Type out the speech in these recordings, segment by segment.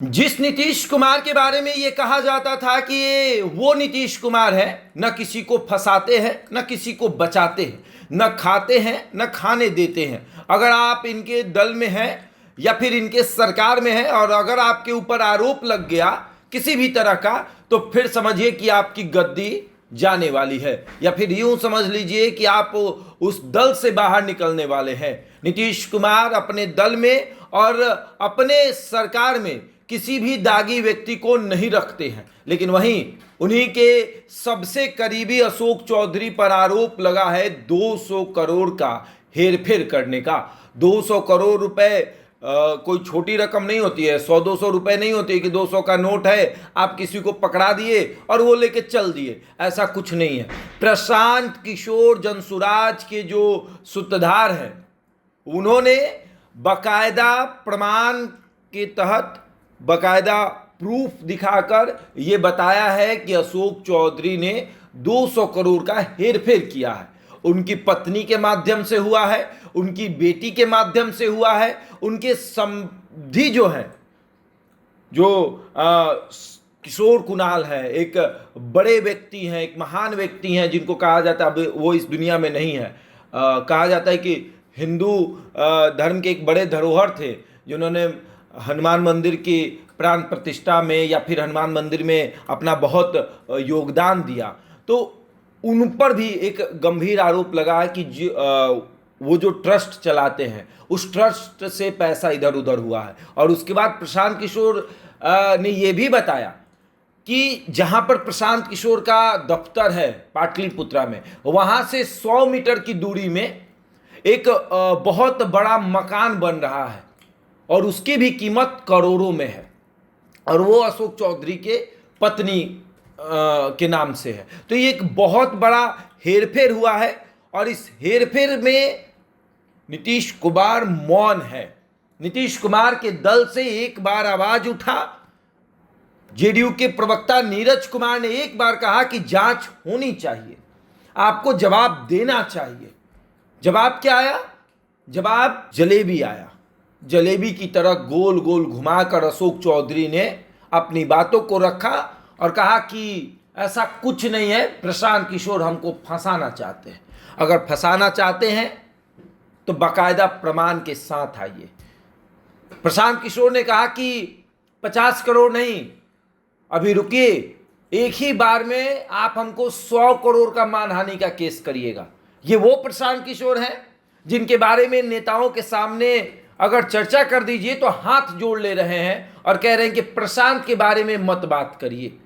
जिस नीतीश कुमार के बारे में ये कहा जाता था कि ये वो नीतीश कुमार है, न किसी को फंसाते हैं न किसी को बचाते हैं, न खाते हैं न खाने देते हैं। अगर आप इनके दल में हैं या फिर इनके सरकार में हैं और अगर आपके ऊपर आरोप लग गया किसी भी तरह का, तो फिर समझिए कि आपकी गद्दी जाने वाली है, या फिर यूं समझ लीजिए कि आप उस दल से बाहर निकलने वाले हैं। नीतीश कुमार अपने दल में और अपने सरकार में किसी भी दागी व्यक्ति को नहीं रखते हैं, लेकिन वहीं उन्हीं के सबसे करीबी अशोक चौधरी पर आरोप लगा है 200 करोड़ का हेरफेर करने का। 200 करोड़ रुपए कोई छोटी रकम नहीं होती है। 100-200 रुपए नहीं होती है कि 200 का नोट है, आप किसी को पकड़ा दिए और वो लेके चल दिए, ऐसा कुछ नहीं है। प्रशांत किशोर जनसुराज के जो सूत्रधार हैं, उन्होंने बकायदा प्रमाण के तहत बकायदा प्रूफ दिखाकर ये बताया है कि अशोक चौधरी ने 200 करोड़ का हेरफेर किया है। उनकी पत्नी के माध्यम से हुआ है, उनकी बेटी के माध्यम से हुआ है, उनके समधी जो है, जो किशोर कुणाल है, एक बड़े व्यक्ति हैं, एक महान व्यक्ति हैं, जिनको कहा जाता है, अब वो इस दुनिया में नहीं है, कहा जाता है कि हिंदू धर्म के एक बड़े धरोहर थे, जिन्होंने हनुमान मंदिर की प्राण प्रतिष्ठा में या फिर हनुमान मंदिर में अपना बहुत योगदान दिया। तो उन पर भी एक गंभीर आरोप लगा है कि वो जो ट्रस्ट चलाते हैं उस ट्रस्ट से पैसा इधर उधर हुआ है। और उसके बाद प्रशांत किशोर ने ये भी बताया कि जहां पर प्रशांत किशोर का दफ्तर है पाटलिपुत्रा में, वहां से 100 मीटर की दूरी में एक बहुत बड़ा मकान बन रहा है और उसकी भी कीमत करोड़ों में है, और वो अशोक चौधरी के पत्नी के नाम से है। तो ये एक बहुत बड़ा हेरफेर हुआ है, और इस हेरफेर में नीतीश कुमार मौन है। नीतीश कुमार के दल से एक बार आवाज उठा, जेडीयू के प्रवक्ता नीरज कुमार ने एक बार कहा कि जांच होनी चाहिए, आपको जवाब देना चाहिए। जवाब क्या आया? जवाब जलेबी आया। जलेबी की तरह गोल गोल घुमाकर अशोक चौधरी ने अपनी बातों को रखा और कहा कि ऐसा कुछ नहीं है, प्रशांत किशोर हमको फंसाना चाहते हैं। अगर फंसाना चाहते हैं तो बाकायदा प्रमाण के साथ आइए। प्रशांत किशोर ने कहा कि 50 करोड़ नहीं, अभी रुकिए, एक ही बार में आप हमको 100 करोड़ का मानहानि का केस करिएगा। ये वो प्रशांत किशोर हैं जिनके बारे में नेताओं के सामने अगर चर्चा कर दीजिए तो हाथ जोड़ ले रहे हैं और कह रहे हैं कि प्रशांत के बारे में मत बात करिए।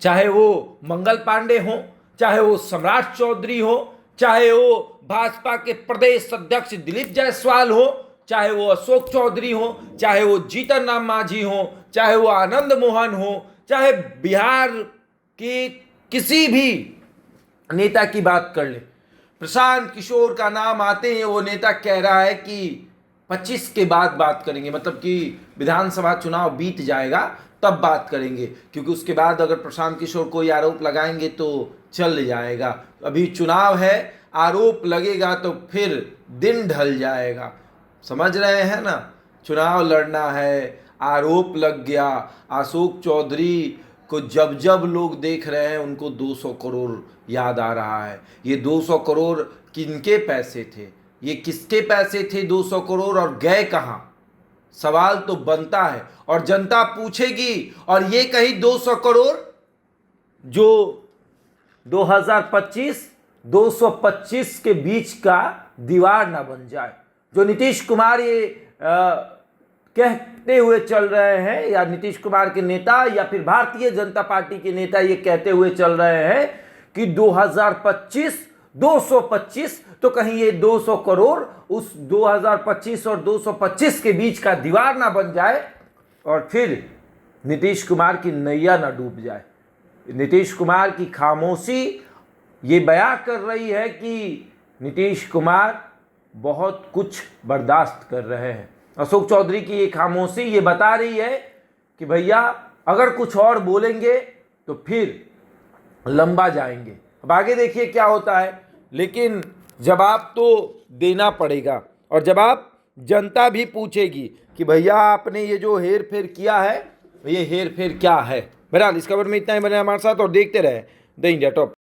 चाहे वो मंगल पांडे हो, चाहे वो सम्राट चौधरी हो, चाहे वो भाजपा के प्रदेश अध्यक्ष दिलीप जायसवाल हो, चाहे वो अशोक चौधरी हो, चाहे वो जीतन राम मांझी हो, चाहे वो आनंद मोहन हो, चाहे बिहार के किसी भी नेता की बात कर ले, प्रशांत किशोर का नाम आते ही वो नेता कह रहा है कि 25 के बाद बात करेंगे, मतलब कि विधानसभा चुनाव बीत जाएगा तब बात करेंगे, क्योंकि उसके बाद अगर प्रशांत किशोर कोई आरोप लगाएंगे तो चल जाएगा। अभी चुनाव है, आरोप लगेगा तो फिर दिन ढल जाएगा। समझ रहे हैं ना? चुनाव लड़ना है, आरोप लग गया। अशोक चौधरी को जब जब लोग देख रहे हैं उनको 200 करोड़ याद आ रहा है। ये 200 करोड़ किनके पैसे थे? ये किसके पैसे थे 200 करोड़, और गए कहाँ? सवाल तो बनता है और जनता पूछेगी। और ये कहीं 200 करोड़ जो 2025-225 के बीच का दीवार ना बन जाए, जो नीतीश कुमार ये कहते हुए चल रहे हैं, या नीतीश कुमार के नेता या फिर भारतीय जनता पार्टी के नेता ये कहते हुए चल रहे हैं कि 2025-225, तो कहीं ये 200 करोड़ उस 2025 और 225 के बीच का दीवार ना बन जाए और फिर नीतीश कुमार की नैया ना डूब जाए। नीतीश कुमार की खामोशी ये बयां कर रही है कि नीतीश कुमार बहुत कुछ बर्दाश्त कर रहे हैं। अशोक चौधरी की ये खामोशी ये बता रही है कि भैया अगर कुछ और बोलेंगे तो फिर लंबा जाएंगे। अब आगे देखिए क्या होता है, लेकिन जवाब तो देना पड़ेगा, और जवाब जनता भी पूछेगी कि भैया आपने ये जो हेर फेर किया है, ये हेर फेर क्या है। बहरहाल इस खबर में इतना ही। बने हमारे साथ और देखते रहे द इंडिया टॉप।